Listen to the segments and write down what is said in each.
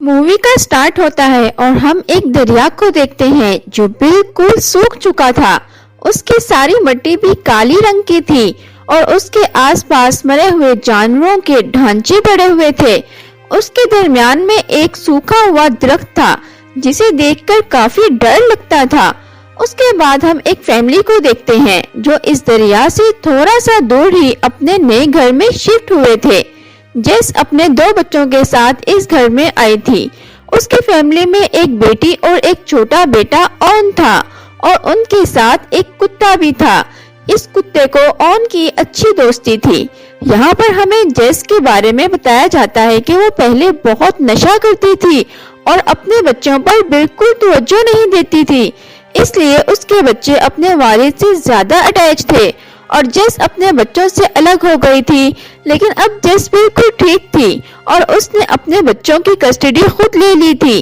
Movie का start होता है और हम एक दरिया को देखते हैं जो बिल्कुल सूख चुका था। उसकी सारी मिट्टी भी काली रंग की थी और उसके आसपास मरे हुए जानवरों के ढांचे पड़े हुए थे। उसके दरमियान में एक सूखा हुआ दरख्त था जिसे देखकर काफी डर लगता था। उसके बाद हम एक फैमिली को देखते हैं जो इस दरिया से थोड़ा सा दूर ही अपने नए घर में शिफ्ट हुए थे। जेस अपने 2 बच्चों के साथ इस घर में आई थी। उसकी फैमिली में एक बेटी और एक छोटा बेटा ऑन था और उनके साथ एक कुत्ता भी था। इस कुत्ते को ऑन की अच्छी दोस्ती थी। यहाँ पर हमें जेस के बारे में बताया जाता है कि वो पहले बहुत नशा करती थी और अपने बच्चों पर बिल्कुल तवज्जो नहीं देती थी, इसलिए उसके बच्चे अपने वालिद से ज्यादा अटैच थे और जेस अपने बच्चों से अलग हो गई थी। लेकिन अब जेस बिल्कुल ठीक थी और उसने अपने बच्चों की कस्टडी खुद ले ली थी।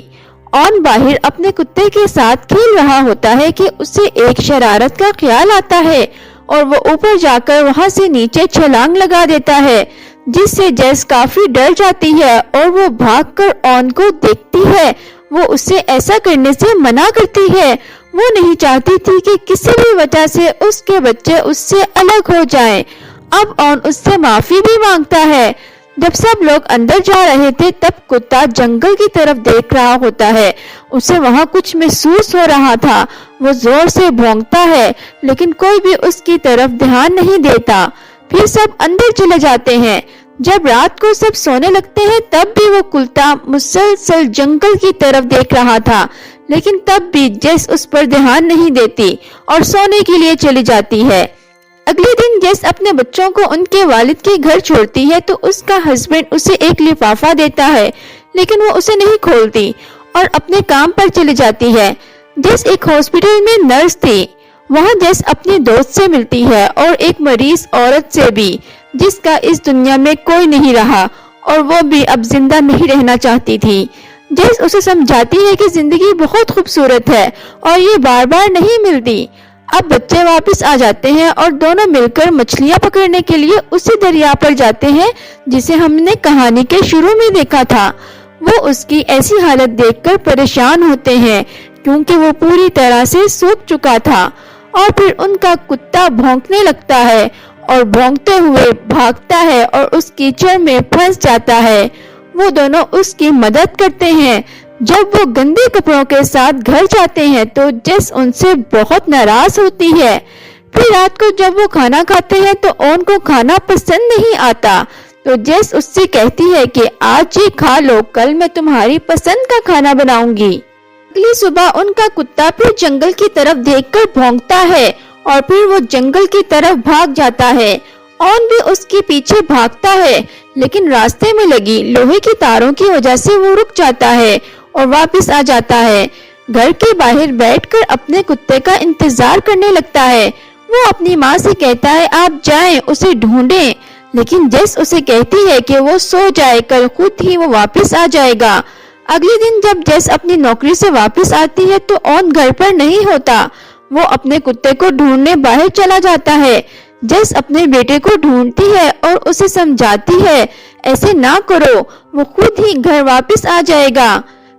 ऑन बाहर अपने कुत्ते के साथ खेल रहा होता है कि उसे एक शरारत का ख्याल आता है और वो ऊपर जाकर वहां से नीचे छलांग लगा देता है, जिससे जेस काफी डर जाती है और वो भागकर ऑन को देखती है। वो उसे ऐसा करने से मना करती है। वो नहीं चाहती थी कि किसी भी वजह से उसके बच्चे उससे अलग हो जाएं। अब ऑन उससे माफी भी मांगता है। जब सब लोग अंदर जा रहे थे तब कुत्ता जंगल की तरफ देख रहा होता है। उसे वहां कुछ महसूस हो रहा था। वो जोर से भौंकता है लेकिन कोई भी उसकी तरफ ध्यान नहीं देता। फिर सब अंदर चले जाते हैं। जब रात को सब सोने लगते हैं तब भी वो कुत्ता मुसलसल जंगल की तरफ देख रहा था, लेकिन तब भी जेस उस पर ध्यान नहीं देती और सोने के लिए चली जाती है। अगले दिन जेस अपने बच्चों को उनके वालिद के घर छोड़ती है तो उसका हस्बैंड उसे एक लिफाफा देता है, लेकिन वो उसे नहीं खोलती और अपने काम पर चली जाती है। जेस एक हॉस्पिटल में नर्स थी। वहाँ जेस अपनी दोस्त से मिलती है और एक मरीज औरत से भी, जिसका इस दुनिया में कोई नहीं रहा और वो भी अब जिंदा नहीं रहना चाहती थी। जेस उसे समझाती है कि जिंदगी बहुत खूबसूरत है और ये बार बार नहीं मिलती। अब बच्चे वापस आ जाते हैं और दोनों मिलकर मछलियां पकड़ने के लिए उसी दरिया पर जाते हैं जिसे हमने कहानी के शुरू में देखा था। वो उसकी ऐसी हालत देखकर परेशान होते हैं क्योंकि वो पूरी तरह से सूख चुका था। और फिर उनका कुत्ता भौंकने लगता है और भौंकते हुए भागता है और उस कीचड़ में फंस जाता है। वो दोनों उसकी मदद करते हैं। जब वो गंदे कपड़ों के साथ घर जाते हैं तो जेस उनसे बहुत नाराज होती है। फिर रात को जब वो खाना खाते हैं तो ऑन को खाना पसंद नहीं आता, तो जेस उससे कहती है कि आज ये खा लो, कल मैं तुम्हारी पसंद का खाना बनाऊंगी। अगली सुबह उनका कुत्ता फिर जंगल की तरफ देखकर भौंकता है और फिर वो जंगल की तरफ भाग जाता है। ऑन भी उसके पीछे भागता है, लेकिन रास्ते में लगी लोहे की तारों की वजह से वो रुक जाता है और वापस आ जाता है। घर के बाहर बैठकर अपने कुत्ते का इंतजार करने लगता है। वो अपनी माँ से कहता है आप जाएं, उसे ढूंढें, लेकिन जेस उसे कहती है कि वो सो जाए, कल खुद ही वो वापस आ जाएगा। अगले दिन जब जेस अपनी नौकरी से वापस आती है तो ऑन घर पर नहीं होता। वो अपने कुत्ते को ढूंढने बाहर चला जाता है। जेस अपने बेटे को ढूंढती है और उसे समझाती है ऐसे ना करो, वो खुद ही घर वापस आ जाएगा।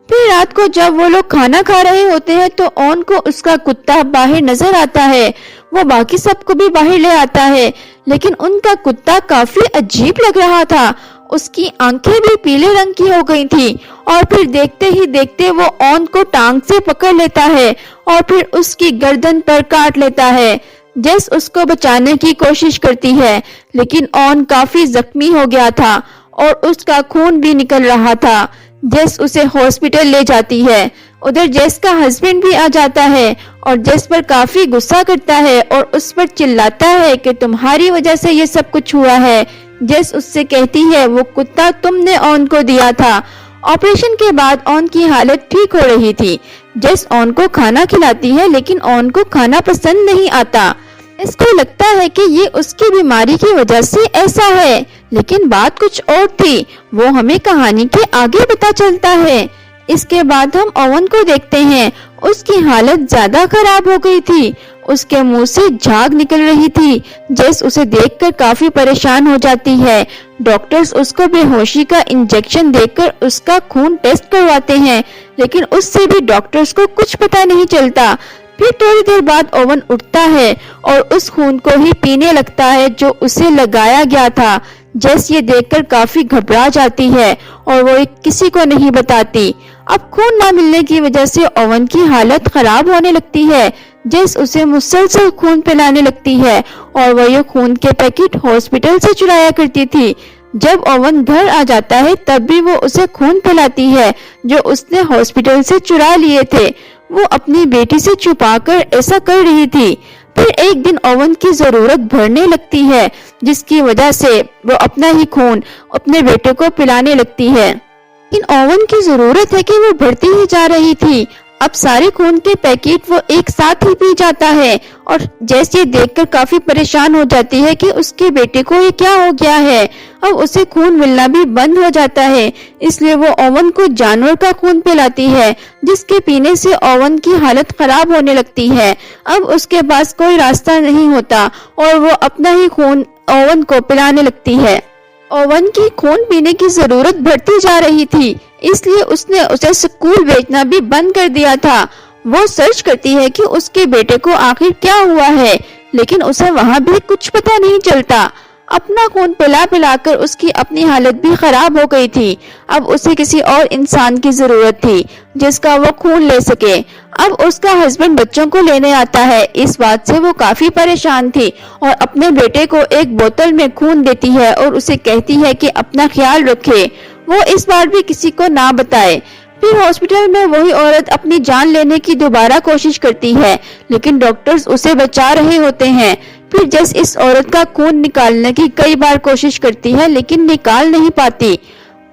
फिर रात को जब वो लोग खाना खा रहे होते हैं तो ऑन को उसका कुत्ता बाहर नजर आता है। वो बाकी सबको भी बाहर ले आता है, लेकिन उनका कुत्ता काफी अजीब लग रहा था। उसकी आंखें भी पीले रंग की हो गई थी और फिर देखते ही देखते वो ऑन को टांग से पकड़ लेता है और फिर उसकी गर्दन पर काट लेता है। जेस उसको बचाने की कोशिश करती है, लेकिन ऑन काफी जख्मी हो गया था और उसका खून भी निकल रहा था। जेस उसे हॉस्पिटल ले जाती है। उधर जेस का हस्बैंड भी आ जाता है और जेस पर काफी गुस्सा करता है और उस पर चिल्लाता है कि तुम्हारी वजह से ये सब कुछ हुआ है। जेस उससे कहती है वो कुत्ता तुमने ऑन को दिया था। ऑपरेशन के बाद ऑन की हालत ठीक हो रही थी। जेस ऑन को खाना खिलाती है, लेकिन ऑन को खाना पसंद नहीं आता। इसको लगता है कि ये उसकी बीमारी की वजह से ऐसा है, लेकिन बात कुछ और थी। वो हमें कहानी के आगे पता चलता है। इसके बाद हम ओवन को देखते हैं। उसकी हालत ज्यादा खराब हो गई थी। उसके मुंह से झाग निकल रही थी। जेस उसे देखकर काफी परेशान हो जाती है। ڈاکٹرز اس کو بے ہوشی کا انجیکشن دے کر اس کا خون ٹیسٹ کرواتے ہیں، لیکن اس سے بھی ڈاکٹرز کو کچھ پتہ نہیں چلتا۔ پھر تھوڑی دیر بعد اوون اٹھتا ہے اور اس خون کو ہی پینے لگتا ہے جو اسے لگایا گیا تھا۔ جیس یہ دیکھ کر کافی گھبرا جاتی ہے اور وہ کسی کو نہیں بتاتی۔ اب خون نہ ملنے کی وجہ سے اوون کی حالت خراب ہونے لگتی ہے۔ جیس اسے مسلسل خون پلانے لگتی ہے اور وہ یہ خون کے پیکٹ ہاسپٹل سے چرایا کرتی تھی۔ جب اوون گھر آ جاتا ہے تب بھی وہ اسے خون پلاتی ہے جو اس نے ہاسپٹل سے چرا لیے تھے۔ وہ اپنی بیٹی سے چھپا کر ایسا کر رہی تھی۔ پھر ایک دن اوون کی ضرورت بڑھنے لگتی ہے جس کی وجہ سے وہ اپنا ہی خون اپنے بیٹے کو پلانے لگتی ہے۔ لیکن اوون کی ضرورت ہے کہ وہ بڑھتی ہی جا رہی تھی۔ اب سارے خون کے پیکٹ وہ ایک ساتھ ہی پی جاتا ہے اور جیسے دیکھ کر کافی پریشان ہو جاتی ہے کہ اس کے بیٹے کو یہ کیا ہو گیا ہے۔ اب اسے خون ملنا بھی بند ہو جاتا ہے، اس لیے وہ اوون کو جانور کا خون پلاتی ہے جس کے پینے سے اوون کی حالت خراب ہونے لگتی ہے۔ اب اس کے پاس کوئی راستہ نہیں ہوتا اور وہ اپنا ہی خون اوون کو پلانے لگتی ہے۔ اوون کی خون پینے کی ضرورت بڑھتی جا رہی تھی، اس لیے اس نے اسے اسکول بھیجنا بھی بند کر دیا تھا۔ وہ سرچ کرتی ہے کہ اس کے بیٹے کو آخر کیا ہوا ہے، لیکن اسے وہاں بھی کچھ پتہ نہیں چلتا۔ اپنا خون پلا پلا کر اس کی اپنی حالت بھی خراب ہو گئی تھی۔ اب اسے کسی اور انسان کی ضرورت تھی جس کا وہ خون لے سکے۔ اب اس کا ہسبینڈ بچوں کو لینے آتا ہے، اس بات سے وہ کافی پریشان تھی اور اپنے بیٹے کو ایک بوتل میں خون دیتی ہے اور اسے کہتی ہے کہ اپنا خیال رکھے، وہ اس بار بھی کسی کو نہ بتائے۔ پھر ہاسپٹل میں وہی عورت اپنی جان لینے کی دوبارہ کوشش کرتی ہے، لیکن ڈاکٹرز اسے بچا رہے ہوتے ہیں۔ پھر جیس اس عورت کا خون نکالنے کی کئی بار کوشش کرتی ہے لیکن نکال نہیں پاتی۔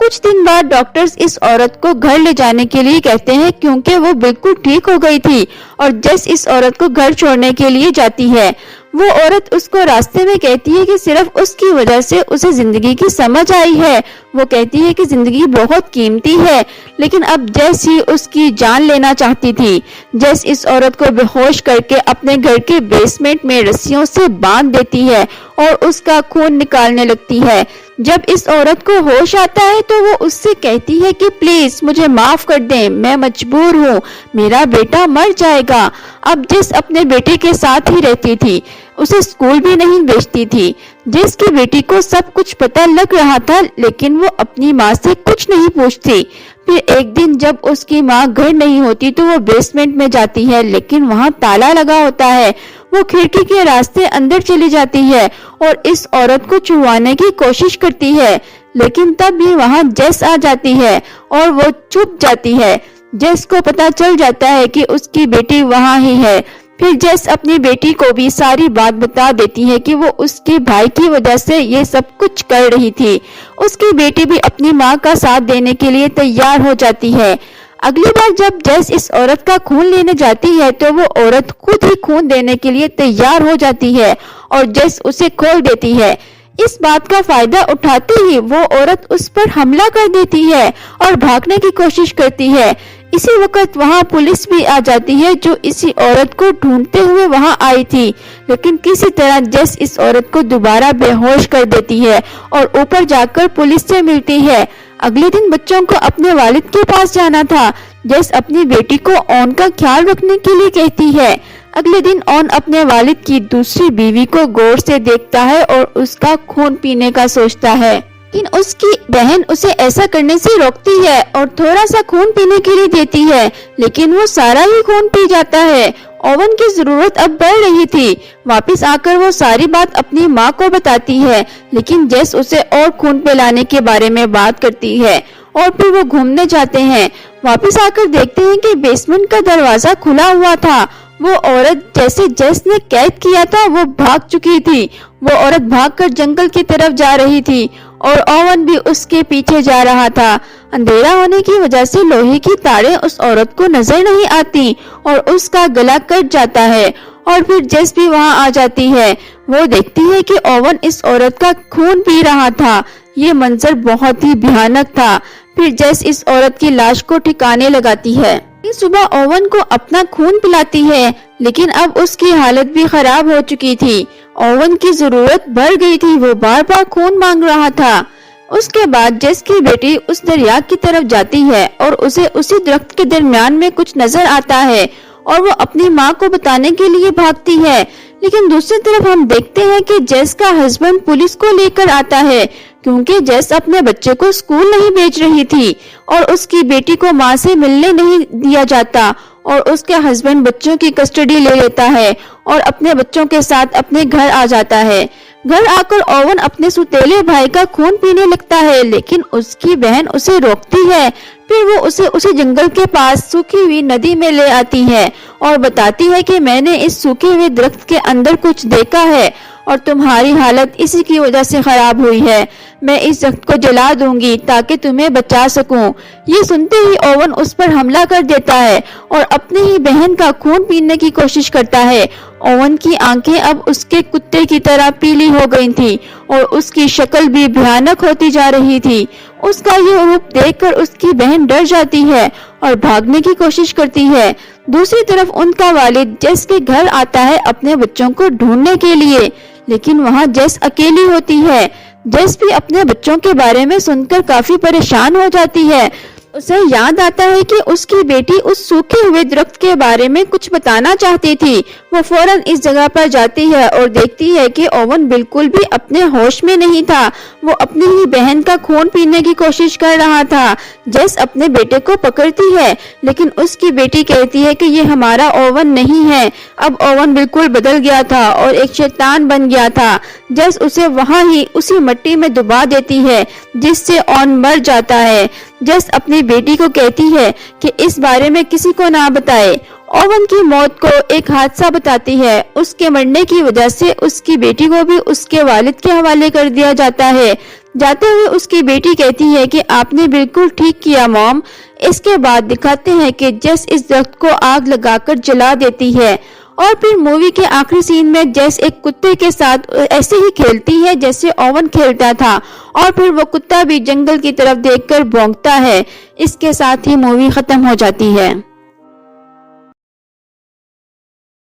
کچھ دن بعد ڈاکٹرز اس عورت کو گھر لے جانے کے لیے کہتے ہیں کیونکہ وہ بالکل ٹھیک ہو گئی تھی، اور جیس اس عورت کو گھر چھوڑنے کے لیے جاتی ہے، وہ عورت اس کو راستے میں کہتی ہے کہ صرف اس کی وجہ سے اسے زندگی کی سمجھ آئی ہے۔ وہ کہتی ہے کہ زندگی بہت قیمتی ہے، لیکن اب جیس ہی اس کی جان لینا چاہتی تھی۔ جیس اس عورت کو بے ہوش کر کے اپنے گھر کے بیسمنٹ میں رسیوں سے باندھ دیتی ہے اور اس کا خون نکالنے لگتی ہے۔ جب اس عورت کو ہوش آتا ہے تو وہ اس سے کہتی ہے کہ پلیز مجھے معاف کر دیں، میں مجبور ہوں، میرا بیٹا مر جائے گا۔ اب جس اپنے بیٹے کے ساتھ ہی رہتی تھی، اسے اسکول بھی نہیں بھیجتی تھی۔ جس کی بیٹی کو سب کچھ پتہ لگ رہا تھا لیکن وہ اپنی ماں سے کچھ نہیں پوچھتی۔ پھر ایک دن جب اس کی ماں گھر نہیں ہوتی تو وہ بیسمنٹ میں جاتی ہے لیکن وہاں تالا لگا ہوتا ہے۔ وہ کھڑکی کے راستے اندر چلی جاتی ہے اور اس عورت کو چھڑوانے کی کوشش کرتی ہے، لیکن تب بھی وہاں جیس آ جاتی ہے اور وہ چھپ جاتی ہے۔ جیس کو پتہ چل جاتا ہے کہ اس کی بیٹی وہاں ہی ہے۔ پھر جیس اپنی بیٹی کو بھی ساری بات بتا دیتی ہے کہ وہ اس کے بھائی کی وجہ سے یہ سب کچھ کر رہی تھی۔ اس کی بیٹی بھی اپنی ماں کا ساتھ دینے کے لیے تیار ہو جاتی ہے۔ اگلی بار جب جیس اس عورت کا خون لینے جاتی ہے تو وہ عورت خود ہی خون دینے کے لیے تیار ہو جاتی ہے اور جیس اسے کھول دیتی ہے۔ اس بات کا فائدہ اٹھاتے ہی وہ عورت اس پر حملہ کر دیتی ہے اور بھاگنے کی کوشش کرتی ہے۔ اسی وقت وہاں پولیس بھی آ جاتی ہے جو اسی عورت کو ڈھونڈتے ہوئے وہاں آئی تھی، لیکن کسی طرح جیس اس عورت کو دوبارہ بے ہوش کر دیتی ہے اور اوپر جا کر پولیس سے ملتی ہے۔ اگلے دن بچوں کو اپنے والد کے پاس جانا تھا۔ جیس اپنی بیٹی کو اون کا خیال رکھنے کے لیے کہتی ہے۔ اگلے دن اون اپنے والد کی دوسری بیوی کو غور سے دیکھتا ہے اور اس کا خون پینے کا سوچتا ہے، لیکن اس کی بہن اسے ایسا کرنے سے روکتی ہے اور تھوڑا سا خون پینے کے لیے دیتی ہے، لیکن وہ سارا ہی خون پی جاتا ہے۔ اوون کی ضرورت اب بڑھ رہی تھی۔ واپس آ کر وہ ساری بات اپنی ماں کو بتاتی ہے، لیکن جیس اسے اور خون پلانے کے بارے میں بات کرتی ہے اور پھر وہ گھومنے جاتے ہیں۔ واپس آ کر دیکھتے ہیں کہ بیسمنٹ کا دروازہ کھلا ہوا تھا۔ وہ عورت جیسے جیس نے قید کیا تھا وہ بھاگ چکی تھی۔ وہ عورت بھاگ کر جنگل کی طرف جا رہی تھی اور اوون بھی اس کے پیچھے جا رہا تھا۔ اندھیرا ہونے کی وجہ سے لوہے کی تاریں اس عورت کو نظر نہیں آتی اور اس کا گلا کٹ جاتا ہے، اور پھر جیس بھی وہاں آ جاتی ہے۔ وہ دیکھتی ہے کہ اوون اس عورت کا خون پی رہا تھا۔ یہ منظر بہت ہی بھیانک تھا۔ پھر جیس اس عورت کی لاش کو ٹھکانے لگاتی ہے۔ صبح اوون کو اپنا خون پلاتی ہے، لیکن اب اس کی حالت بھی خراب ہو چکی تھی۔ ओवन की जरूरत बढ़ गई थी, वो बार बार खून मांग रहा था। उसके बाद जेस की बेटी उस दरिया की तरफ जाती है और उसे उसी दरख्त के दरमियान में कुछ नजर आता है और वो अपनी माँ को बताने के लिए भागती है। लेकिन दूसरी तरफ हम देखते हैं कि जेस का हस्बैंड पुलिस को लेकर आता है, क्योंकि जेस अपने बच्चे को स्कूल नहीं भेज रही थी और उसकी बेटी को माँ से मिलने नहीं दिया जाता, और उसके हस्बैंड बच्चों की कस्टडी ले लेता है और अपने बच्चों के साथ अपने घर आ जाता है। घर आकर ओवन अपने सुतेले भाई का खून पीने लगता है, लेकिन उसकी बहन उसे रोकती है। फिर वो उसे उसी जंगल के पास सूखी हुई नदी में ले आती है और बताती है कि मैंने इस सूखे हुए दरख्त के अंदर कुछ देखा है और तुम्हारी हालत इसी की वजह से खराब हुई है। मैं इस दरख्त को जला दूंगी ताकि तुम्हें बचा सकूं। ये सुनते ही ओवन उस पर हमला कर देता है और अपनी ही बहन का खून पीने की कोशिश करता है। ओवन की आंखें अब उसके कुत्ते की तरह पीली हो गई थी और उसकी शक्ल भी भयानक होती जा रही थी। उसका ये रूप देखकर उसकी बहन डर जाती है और भागने की कोशिश करती है। दूसरी तरफ उनका वालिद जेस के घर आता है अपने बच्चों को ढूंढने के लिए, लेकिन वहाँ जेस अकेली होती है। जेस भी अपने बच्चों के बारे में सुनकर काफी परेशान हो जाती है। उसे याद आता है कि उसकी बेटी उस सूखे हुए दरख्त के बारे में कुछ बताना चाहती थी। वो फौरन इस जगह पर जाती है और देखती है कि ओवन बिल्कुल भी अपने होश में नहीं था। वो अपनी ही बहन का खून पीने की कोशिश कर रहा था। जेस अपने बेटे को पकड़ती है, लेकिन उसकी बेटी कहती है कि ये हमारा ओवन नहीं है। अब ओवन बिल्कुल बदल गया था और एक शैतान बन गया था। जेस उसे वहाँ ही उसी मिट्टी में डुबा देती है, जिससे ओवन मर जाता है। जेस अपनी बेटी को कहती है कि इस बारे में किसी को ना बताए। ओवन की मौत को एक हादसा बताती है। उसके मरने की वजह से उसकी बेटी को भी उसके वालिद के हवाले कर दिया जाता है। जाते हुए उसकी बेटी कहती है कि आपने बिल्कुल ठीक किया मॉम। इसके बाद दिखाते हैं कि जेस इस दरख्त को आग लगाकर जला देती है और फिर मूवी के आखिरी सीन में जेस एक कुत्ते के साथ ऐसे ही खेलती है जैसे ओवन खेलता था, और फिर वो कुत्ता भी जंगल की तरफ देखकर भौंकता है। इसके साथ ही मूवी खत्म हो जाती है।